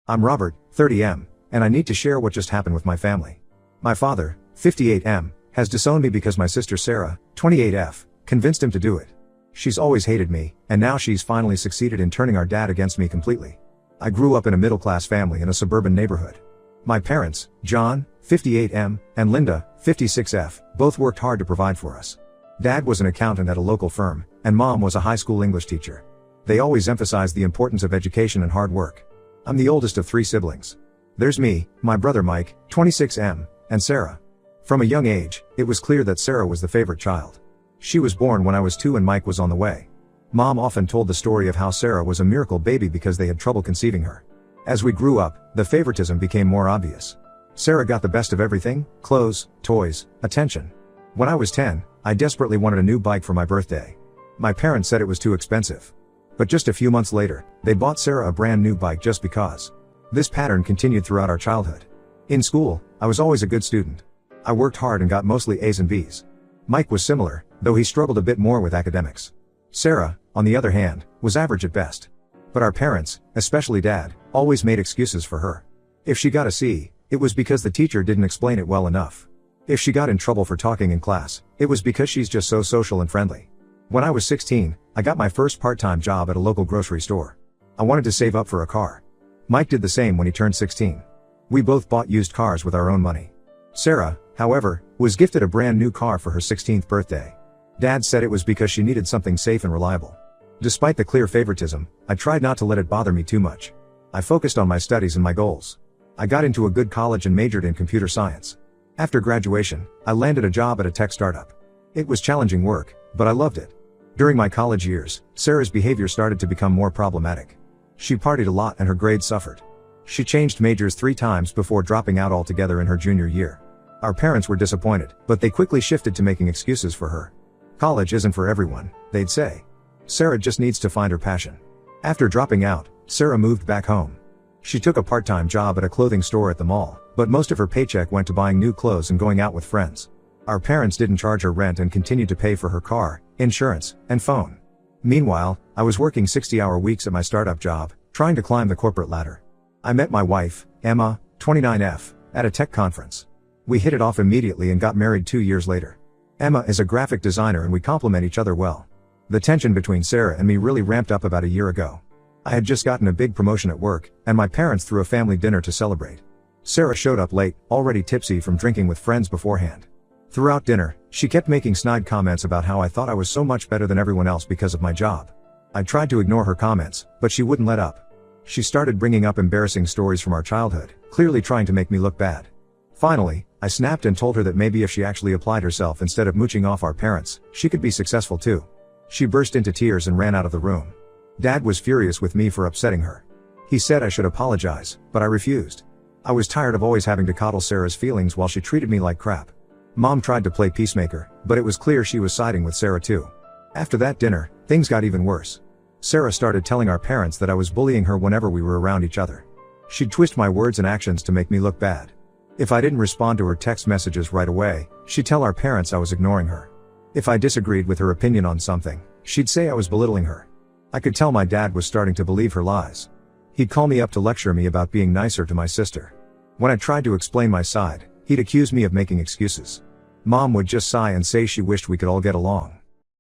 I'm Robert, 30M, and I need to share what just happened with my family. My father, 58M, has disowned me because my sister Sarah, 28F, convinced him to do it. She's always hated me, and now she's finally succeeded in turning our dad against me completely. I grew up in a middle-class family in a suburban neighborhood. My parents, John, 58M, and Linda, 56F, both worked hard to provide for us. Dad was an accountant at a local firm, and Mom was a high school English teacher. They always emphasized the importance of education and hard work. I'm the oldest of 3 siblings. There's me, my brother Mike, 26M, and Sarah. From a young age, it was clear that Sarah was the favorite child. She was born when I was 2 and Mike was on the way. Mom often told the story of how Sarah was a miracle baby because they had trouble conceiving her. As we grew up, the favoritism became more obvious. Sarah got the best of everything: clothes, toys, attention. When I was 10, I desperately wanted a new bike for my birthday. My parents said it was too expensive. But just a few months later, they bought Sarah a brand new bike just because. This pattern continued throughout our childhood. In school, I was always a good student. I worked hard and got mostly A's and B's. Mike was similar, though he struggled a bit more with academics. Sarah, on the other hand, was average at best. But our parents, especially Dad, always made excuses for her. If she got a C, it was because the teacher didn't explain it well enough. If she got in trouble for talking in class, it was because she's just so social and friendly. When I was 16, I got my first part-time job at a local grocery store. I wanted to save up for a car. Mike did the same when he turned 16. We both bought used cars with our own money. Sarah, however, was gifted a brand new car for her 16th birthday. Dad said it was because she needed something safe and reliable. Despite the clear favoritism, I tried not to let it bother me too much. I focused on my studies and my goals. I got into a good college and majored in computer science. After graduation, I landed a job at a tech startup. It was challenging work, but I loved it. During my college years, Sarah's behavior started to become more problematic. She partied a lot and her grades suffered. She changed majors 3 times before dropping out altogether in her junior year. Our parents were disappointed, but they quickly shifted to making excuses for her. College isn't for everyone, they'd say. Sarah just needs to find her passion. After dropping out, Sarah moved back home. She took a part-time job at a clothing store at the mall, but most of her paycheck went to buying new clothes and going out with friends. Our parents didn't charge her rent and continued to pay for her car, insurance, and phone. Meanwhile, I was working 60-hour weeks at my startup job, trying to climb the corporate ladder. I met my wife, Emma, 29F, at a tech conference. We hit it off immediately and got married 2 years later. Emma is a graphic designer and we complement each other well. The tension between Sarah and me really ramped up about a year ago. I had just gotten a big promotion at work, and my parents threw a family dinner to celebrate. Sarah showed up late, already tipsy from drinking with friends beforehand. Throughout dinner, she kept making snide comments about how I thought I was so much better than everyone else because of my job. I tried to ignore her comments, but she wouldn't let up. She started bringing up embarrassing stories from our childhood, clearly trying to make me look bad. Finally, I snapped and told her that maybe if she actually applied herself instead of mooching off our parents, she could be successful too. She burst into tears and ran out of the room. Dad was furious with me for upsetting her. He said I should apologize, but I refused. I was tired of always having to coddle Sarah's feelings while she treated me like crap. Mom tried to play peacemaker, but it was clear she was siding with Sarah too. After that dinner, things got even worse. Sarah started telling our parents that I was bullying her whenever we were around each other. She'd twist my words and actions to make me look bad. If I didn't respond to her text messages right away, she'd tell our parents I was ignoring her. If I disagreed with her opinion on something, she'd say I was belittling her. I could tell my dad was starting to believe her lies. He'd call me up to lecture me about being nicer to my sister. When I tried to explain my side, he'd accuse me of making excuses. Mom would just sigh and say she wished we could all get along.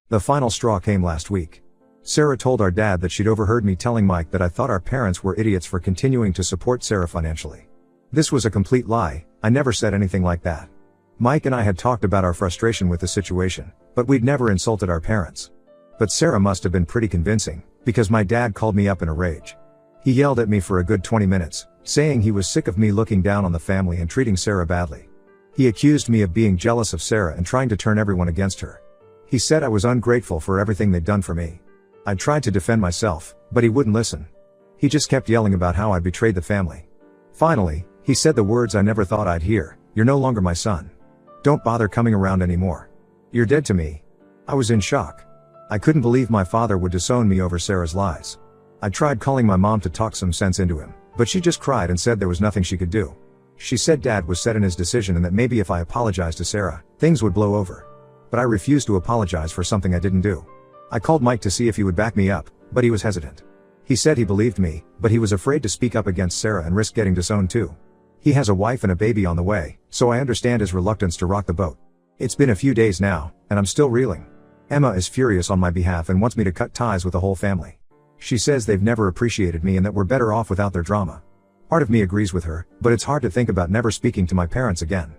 The final straw came last week. Sarah told our dad that she'd overheard me telling Mike that I thought our parents were idiots for continuing to support Sarah financially. This was a complete lie. I never said anything like that. Mike and I had talked about our frustration with the situation, but we'd never insulted our parents. But Sarah must have been pretty convincing, because my dad called me up in a rage. He yelled at me for a good 20 minutes, saying he was sick of me looking down on the family and treating Sarah badly. He accused me of being jealous of Sarah and trying to turn everyone against her. He said I was ungrateful for everything they'd done for me. I tried to defend myself, but he wouldn't listen. He just kept yelling about how I betrayed the family. Finally, he said the words I never thought I'd hear: "You're no longer my son. Don't bother coming around anymore. You're dead to me." I was in shock. I couldn't believe my father would disown me over Sarah's lies. I tried calling my mom to talk some sense into him, but she just cried and said there was nothing she could do. She said Dad was set in his decision and that maybe if I apologized to Sarah, things would blow over. But I refused to apologize for something I didn't do. I called Mike to see if he would back me up, but he was hesitant. He said he believed me, but he was afraid to speak up against Sarah and risk getting disowned too. He has a wife and a baby on the way, so I understand his reluctance to rock the boat. It's been a few days now, and I'm still reeling. Emma is furious on my behalf and wants me to cut ties with the whole family. She says they've never appreciated me and that we're better off without their drama. Part of me agrees with her, but it's hard to think about never speaking to my parents again.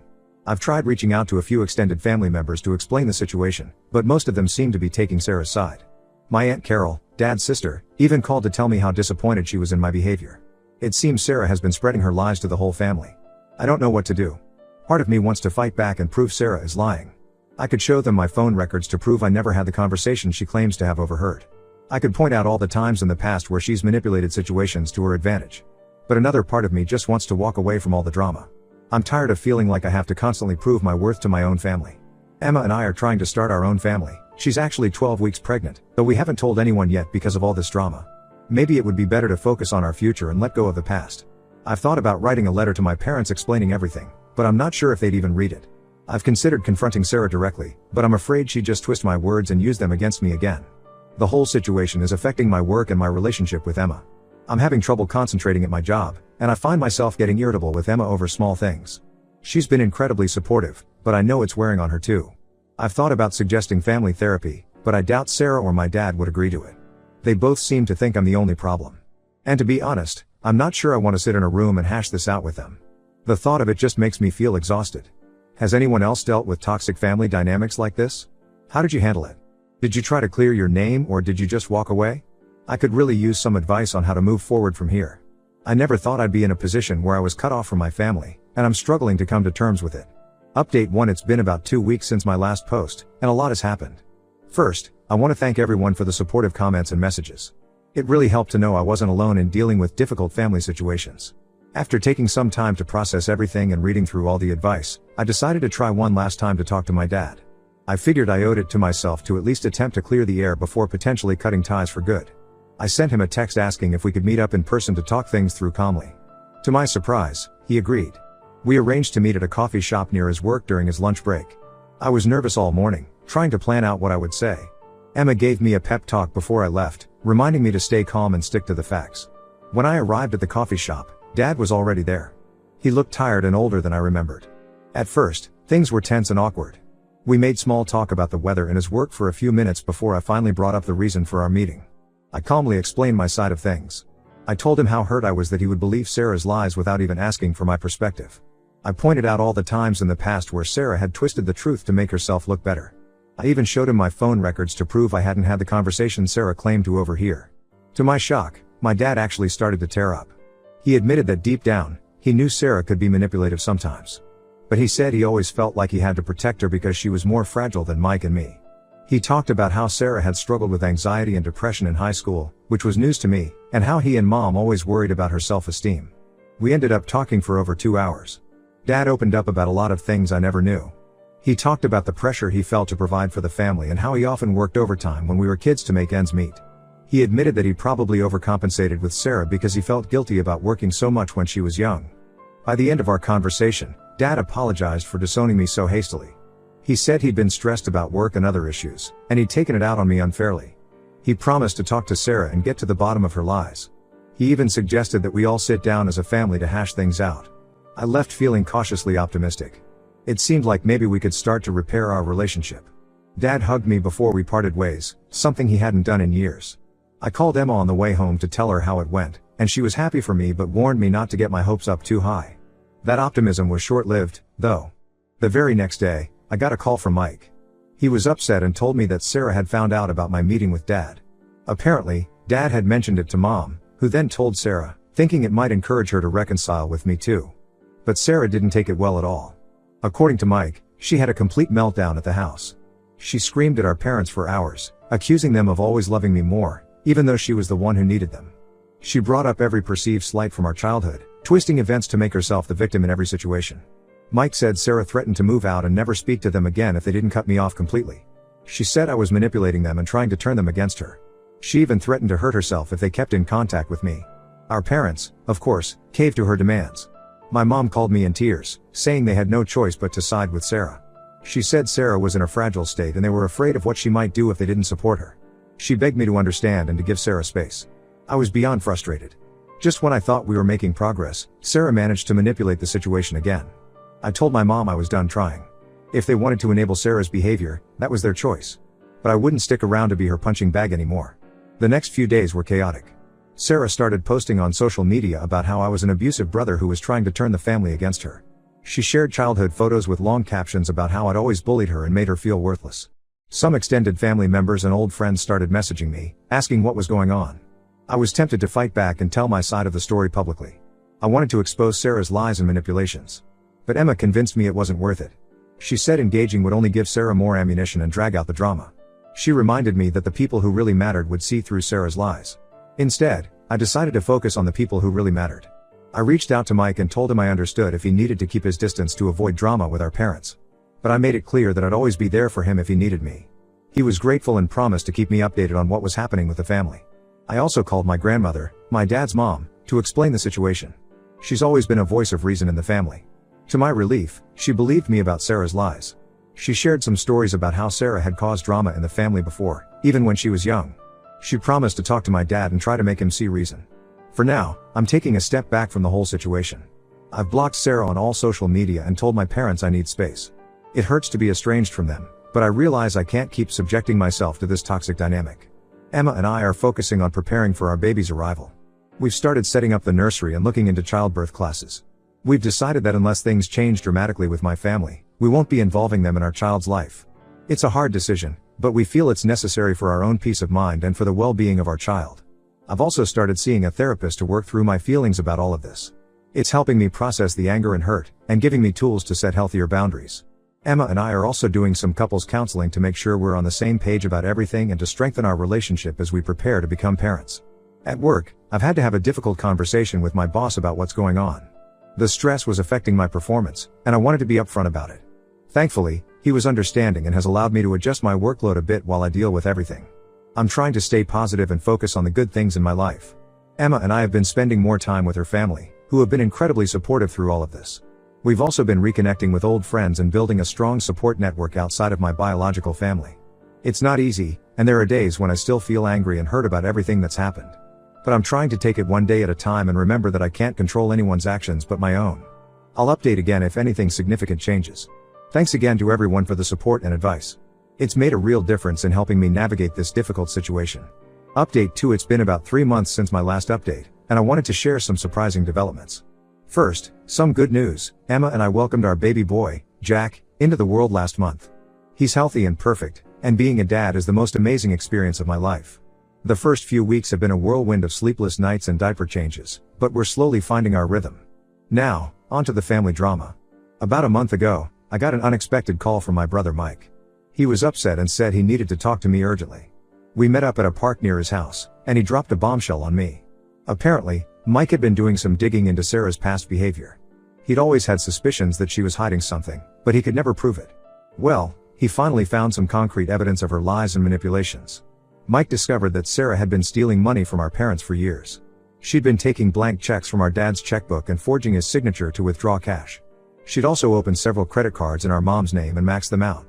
I've tried reaching out to a few extended family members to explain the situation, but most of them seem to be taking Sarah's side. My Aunt Carol, Dad's sister, even called to tell me how disappointed she was in my behavior. It seems Sarah has been spreading her lies to the whole family. I don't know what to do. Part of me wants to fight back and prove Sarah is lying. I could show them my phone records to prove I never had the conversation she claims to have overheard. I could point out all the times in the past where she's manipulated situations to her advantage. But another part of me just wants to walk away from all the drama. I'm tired of feeling like I have to constantly prove my worth to my own family. Emma and I are trying to start our own family. She's actually 12 weeks pregnant, though we haven't told anyone yet because of all this drama. Maybe it would be better to focus on our future and let go of the past. I've thought about writing a letter to my parents explaining everything, but I'm not sure if they'd even read it. I've considered confronting Sarah directly, but I'm afraid she'd just twist my words and use them against me again. The whole situation is affecting my work and my relationship with Emma. I'm having trouble concentrating at my job, and I find myself getting irritable with Emma over small things. She's been incredibly supportive, but I know it's wearing on her too. I've thought about suggesting family therapy, but I doubt Sarah or my dad would agree to it. They both seem to think I'm the only problem. And to be honest, I'm not sure I want to sit in a room and hash this out with them. The thought of it just makes me feel exhausted. Has anyone else dealt with toxic family dynamics like this? How did you handle it? Did you try to clear your name or did you just walk away? I could really use some advice on how to move forward from here. I never thought I'd be in a position where I was cut off from my family, and I'm struggling to come to terms with it. Update 1: It's been about 2 weeks since my last post, and a lot has happened. First, I want to thank everyone for the supportive comments and messages. It really helped to know I wasn't alone in dealing with difficult family situations. After taking some time to process everything and reading through all the advice, I decided to try one last time to talk to my dad. I figured I owed it to myself to at least attempt to clear the air before potentially cutting ties for good. I sent him a text asking if we could meet up in person to talk things through calmly. To my surprise, he agreed. We arranged to meet at a coffee shop near his work during his lunch break. I was nervous all morning, trying to plan out what I would say. Emma gave me a pep talk before I left, reminding me to stay calm and stick to the facts. When I arrived at the coffee shop, Dad was already there. He looked tired and older than I remembered. At first, things were tense and awkward. We made small talk about the weather and his work for a few minutes before I finally brought up the reason for our meeting. I calmly explained my side of things. I told him how hurt I was that he would believe Sarah's lies without even asking for my perspective. I pointed out all the times in the past where Sarah had twisted the truth to make herself look better. I even showed him my phone records to prove I hadn't had the conversation Sarah claimed to overhear. To my shock, my dad actually started to tear up. He admitted that deep down, he knew Sarah could be manipulative sometimes. But he said he always felt like he had to protect her because she was more fragile than Mike and me. He talked about how Sarah had struggled with anxiety and depression in high school, which was news to me, and how he and Mom always worried about her self-esteem. We ended up talking for over 2 hours. Dad opened up about a lot of things I never knew. He talked about the pressure he felt to provide for the family and how he often worked overtime when we were kids to make ends meet. He admitted that he probably overcompensated with Sarah because he felt guilty about working so much when she was young. By the end of our conversation, Dad apologized for disowning me so hastily. He said he'd been stressed about work and other issues, and he'd taken it out on me unfairly. He promised to talk to Sarah and get to the bottom of her lies. He even suggested that we all sit down as a family to hash things out. I left feeling cautiously optimistic. It seemed like maybe we could start to repair our relationship. Dad hugged me before we parted ways, something he hadn't done in years. I called Emma on the way home to tell her how it went, and she was happy for me but warned me not to get my hopes up too high. That optimism was short-lived, though. The very next day, I got a call from Mike. He was upset and told me that Sarah had found out about my meeting with Dad. Apparently, Dad had mentioned it to Mom, who then told Sarah, thinking it might encourage her to reconcile with me too. But Sarah didn't take it well at all. According to Mike, she had a complete meltdown at the house. She screamed at our parents for hours, accusing them of always loving me more, even though she was the one who needed them. She brought up every perceived slight from our childhood, twisting events to make herself the victim in every situation. Mike said Sarah threatened to move out and never speak to them again if they didn't cut me off completely. She said I was manipulating them and trying to turn them against her. She even threatened to hurt herself if they kept in contact with me. Our parents, of course, caved to her demands. My mom called me in tears, saying they had no choice but to side with Sarah. She said Sarah was in a fragile state and they were afraid of what she might do if they didn't support her. She begged me to understand and to give Sarah space. I was beyond frustrated. Just when I thought we were making progress, Sarah managed to manipulate the situation again. I told my mom I was done trying. If they wanted to enable Sarah's behavior, that was their choice. But I wouldn't stick around to be her punching bag anymore. The next few days were chaotic. Sarah started posting on social media about how I was an abusive brother who was trying to turn the family against her. She shared childhood photos with long captions about how I'd always bullied her and made her feel worthless. Some extended family members and old friends started messaging me, asking what was going on. I was tempted to fight back and tell my side of the story publicly. I wanted to expose Sarah's lies and manipulations. But Emma convinced me it wasn't worth it. She said engaging would only give Sarah more ammunition and drag out the drama. She reminded me that the people who really mattered would see through Sarah's lies. Instead, I decided to focus on the people who really mattered. I reached out to Mike and told him I understood if he needed to keep his distance to avoid drama with our parents. But I made it clear that I'd always be there for him if he needed me. He was grateful and promised to keep me updated on what was happening with the family. I also called my grandmother, my dad's mom, to explain the situation. She's always been a voice of reason in the family. To my relief, she believed me about Sarah's lies. She shared some stories about how Sarah had caused drama in the family before, even when she was young. She promised to talk to my dad and try to make him see reason. For now, I'm taking a step back from the whole situation. I've blocked Sarah on all social media and told my parents I need space. It hurts to be estranged from them, but I realize I can't keep subjecting myself to this toxic dynamic. Emma and I are focusing on preparing for our baby's arrival. We've started setting up the nursery and looking into childbirth classes. We've decided that unless things change dramatically with my family, we won't be involving them in our child's life. It's a hard decision, but we feel it's necessary for our own peace of mind and for the well-being of our child. I've also started seeing a therapist to work through my feelings about all of this. It's helping me process the anger and hurt, and giving me tools to set healthier boundaries. Emma and I are also doing some couples counseling to make sure we're on the same page about everything and to strengthen our relationship as we prepare to become parents. At work, I've had to have a difficult conversation with my boss about what's going on. The stress was affecting my performance, and I wanted to be upfront about it. Thankfully, he was understanding and has allowed me to adjust my workload a bit while I deal with everything. I'm trying to stay positive and focus on the good things in my life. Emma and I have been spending more time with her family, who have been incredibly supportive through all of this. We've also been reconnecting with old friends and building a strong support network outside of my biological family. It's not easy, and there are days when I still feel angry and hurt about everything that's happened. But I'm trying to take it one day at a time and remember that I can't control anyone's actions but my own. I'll update again if anything significant changes. Thanks again to everyone for the support and advice. It's made a real difference in helping me navigate this difficult situation. Update 2: It's been about 3 months since my last update, and I wanted to share some surprising developments. First, some good news. Emma and I welcomed our baby boy, Jack, into the world last month. He's healthy and perfect, and being a dad is the most amazing experience of my life. The first few weeks have been a whirlwind of sleepless nights and diaper changes, but we're slowly finding our rhythm. Now, onto the family drama. About a month ago, I got an unexpected call from my brother Mike. He was upset and said he needed to talk to me urgently. We met up at a park near his house, and he dropped a bombshell on me. Apparently, Mike had been doing some digging into Sarah's past behavior. He'd always had suspicions that she was hiding something, but he could never prove it. Well, he finally found some concrete evidence of her lies and manipulations. Mike discovered that Sarah had been stealing money from our parents for years. She'd been taking blank checks from our dad's checkbook and forging his signature to withdraw cash. She'd also opened several credit cards in our mom's name and maxed them out.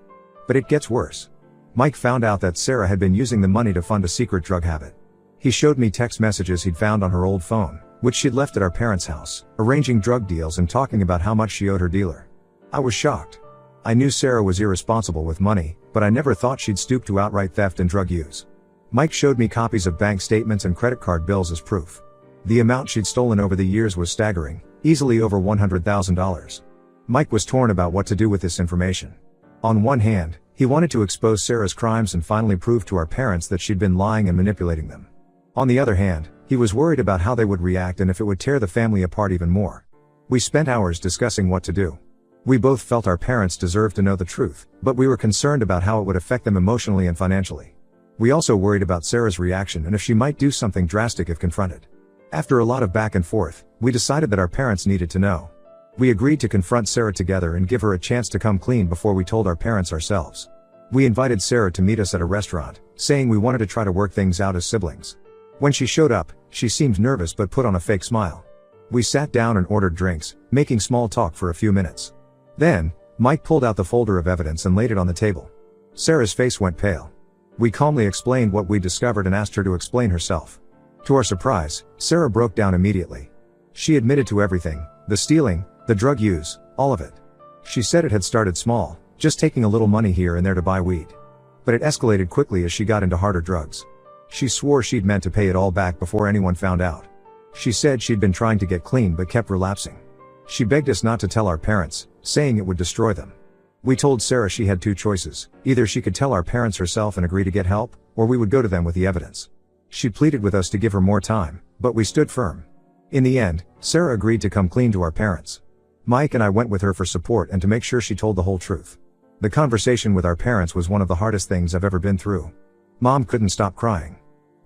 But it gets worse. Mike found out that Sarah had been using the money to fund a secret drug habit. He showed me text messages he'd found on her old phone, which she'd left at our parents' house, arranging drug deals and talking about how much she owed her dealer. I was shocked. I knew Sarah was irresponsible with money, but I never thought she'd stoop to outright theft and drug use. Mike showed me copies of bank statements and credit card bills as proof. The amount she'd stolen over the years was staggering, easily over $100,000. Mike was torn about what to do with this information. On one hand, he wanted to expose Sarah's crimes and finally prove to our parents that she'd been lying and manipulating them. On the other hand, he was worried about how they would react and if it would tear the family apart even more. We spent hours discussing what to do. We both felt our parents deserved to know the truth, but we were concerned about how it would affect them emotionally and financially. We also worried about Sarah's reaction and if she might do something drastic if confronted. After a lot of back and forth, we decided that our parents needed to know. We agreed to confront Sarah together and give her a chance to come clean before we told our parents ourselves. We invited Sarah to meet us at a restaurant, saying we wanted to try to work things out as siblings. When she showed up, she seemed nervous but put on a fake smile. We sat down and ordered drinks, making small talk for a few minutes. Then, Mike pulled out the folder of evidence and laid it on the table. Sarah's face went pale. We calmly explained what we discovered and asked her to explain herself. To our surprise, Sarah broke down immediately. She admitted to everything, the stealing, the drug use, all of it. She said it had started small, just taking a little money here and there to buy weed. But it escalated quickly as she got into harder drugs. She swore she'd meant to pay it all back before anyone found out. She said she'd been trying to get clean but kept relapsing. She begged us not to tell our parents, saying it would destroy them. We told Sarah she had two choices: either she could tell our parents herself and agree to get help, or we would go to them with the evidence. She pleaded with us to give her more time, but we stood firm. In the end, Sarah agreed to come clean to our parents. Mike and I went with her for support and to make sure she told the whole truth. The conversation with our parents was one of the hardest things I've ever been through. Mom couldn't stop crying.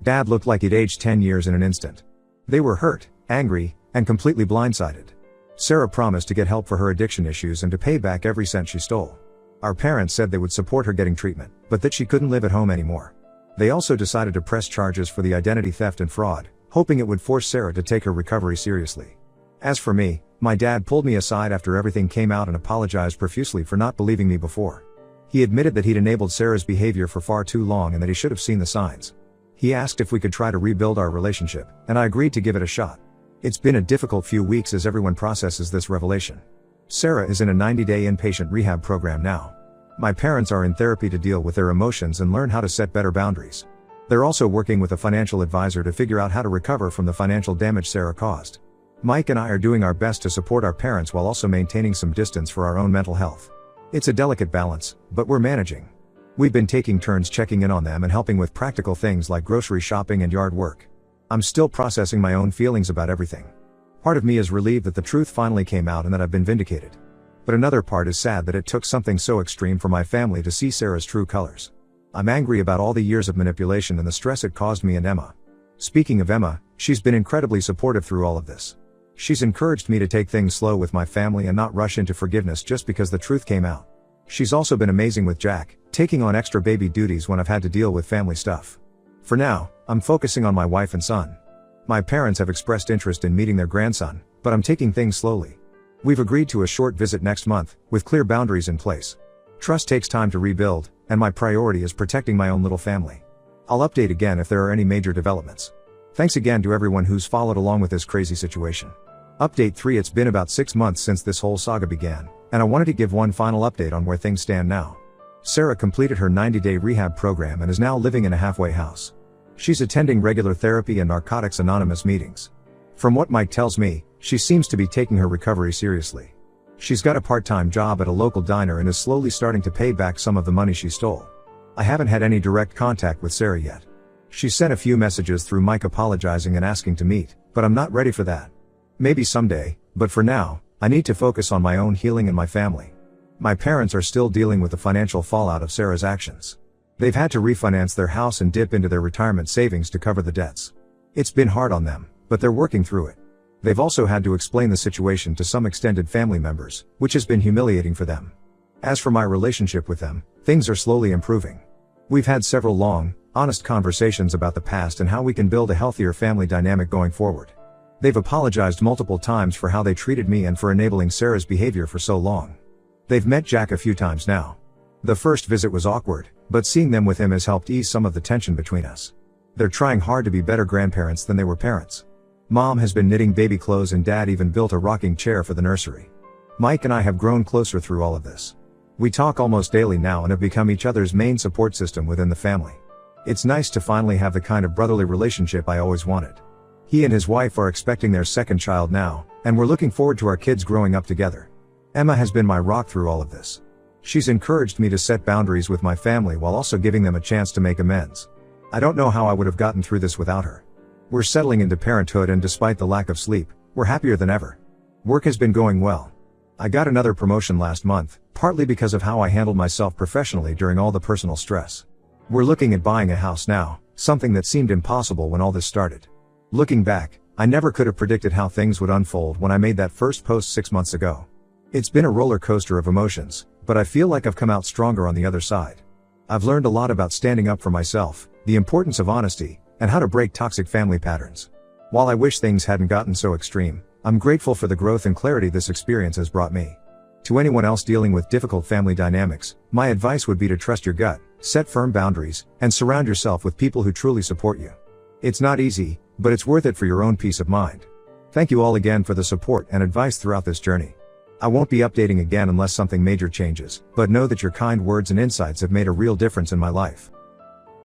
Dad looked like he'd aged 10 years in an instant. They were hurt, angry, and completely blindsided. Sarah promised to get help for her addiction issues and to pay back every cent she stole. Our parents said they would support her getting treatment, but that she couldn't live at home anymore. They also decided to press charges for the identity theft and fraud, hoping it would force Sarah to take her recovery seriously. As for me, my dad pulled me aside after everything came out and apologized profusely for not believing me before. He admitted that he'd enabled Sarah's behavior for far too long and that he should have seen the signs. He asked if we could try to rebuild our relationship, and I agreed to give it a shot. It's been a difficult few weeks as everyone processes this revelation. Sarah is in a 90-day inpatient rehab program now. My parents are in therapy to deal with their emotions and learn how to set better boundaries. They're also working with a financial advisor to figure out how to recover from the financial damage Sarah caused. Mike and I are doing our best to support our parents while also maintaining some distance for our own mental health. It's a delicate balance, but we're managing. We've been taking turns checking in on them and helping with practical things like grocery shopping and yard work. I'm still processing my own feelings about everything. Part of me is relieved that the truth finally came out and that I've been vindicated. But another part is sad that it took something so extreme for my family to see Sarah's true colors. I'm angry about all the years of manipulation and the stress it caused me and Emma. Speaking of Emma, she's been incredibly supportive through all of this. She's encouraged me to take things slow with my family and not rush into forgiveness just because the truth came out. She's also been amazing with Jack, taking on extra baby duties when I've had to deal with family stuff. For now, I'm focusing on my wife and son. My parents have expressed interest in meeting their grandson, but I'm taking things slowly. We've agreed to a short visit next month, with clear boundaries in place. Trust takes time to rebuild, and my priority is protecting my own little family. I'll update again if there are any major developments. Thanks again to everyone who's followed along with this crazy situation. Update 3: It's been about 6 months since this whole saga began, and I wanted to give one final update on where things stand now. Sarah completed her 90-day rehab program and is now living in a halfway house. She's attending regular therapy and Narcotics Anonymous meetings. From what Mike tells me, she seems to be taking her recovery seriously. She's got a part-time job at a local diner and is slowly starting to pay back some of the money she stole. I haven't had any direct contact with Sarah yet. She sent a few messages through Mike apologizing and asking to meet, but I'm not ready for that. Maybe someday, but for now, I need to focus on my own healing and my family. My parents are still dealing with the financial fallout of Sarah's actions. They've had to refinance their house and dip into their retirement savings to cover the debts. It's been hard on them, but they're working through it. They've also had to explain the situation to some extended family members, which has been humiliating for them. As for my relationship with them, things are slowly improving. We've had several long, honest conversations about the past and how we can build a healthier family dynamic going forward. They've apologized multiple times for how they treated me and for enabling Sarah's behavior for so long. They've met Jack a few times now. The first visit was awkward, but seeing them with him has helped ease some of the tension between us. They're trying hard to be better grandparents than they were parents. Mom has been knitting baby clothes and Dad even built a rocking chair for the nursery. Mike and I have grown closer through all of this. We talk almost daily now and have become each other's main support system within the family. It's nice to finally have the kind of brotherly relationship I always wanted. He and his wife are expecting their second child now, and we're looking forward to our kids growing up together. Emma has been my rock through all of this. She's encouraged me to set boundaries with my family while also giving them a chance to make amends. I don't know how I would have gotten through this without her. We're settling into parenthood and despite the lack of sleep, we're happier than ever. Work has been going well. I got another promotion last month, partly because of how I handled myself professionally during all the personal stress. We're looking at buying a house now, something that seemed impossible when all this started. Looking back, I never could have predicted how things would unfold when I made that first post 6 months ago. It's been a roller coaster of emotions, but I feel like I've come out stronger on the other side. I've learned a lot about standing up for myself, the importance of honesty, and how to break toxic family patterns. While I wish things hadn't gotten so extreme, I'm grateful for the growth and clarity this experience has brought me. To anyone else dealing with difficult family dynamics, my advice would be to trust your gut, set firm boundaries, and surround yourself with people who truly support you. It's not easy, but it's worth it for your own peace of mind. Thank you all again for the support and advice throughout this journey. I won't be updating again unless something major changes, but know that your kind words and insights have made a real difference in my life.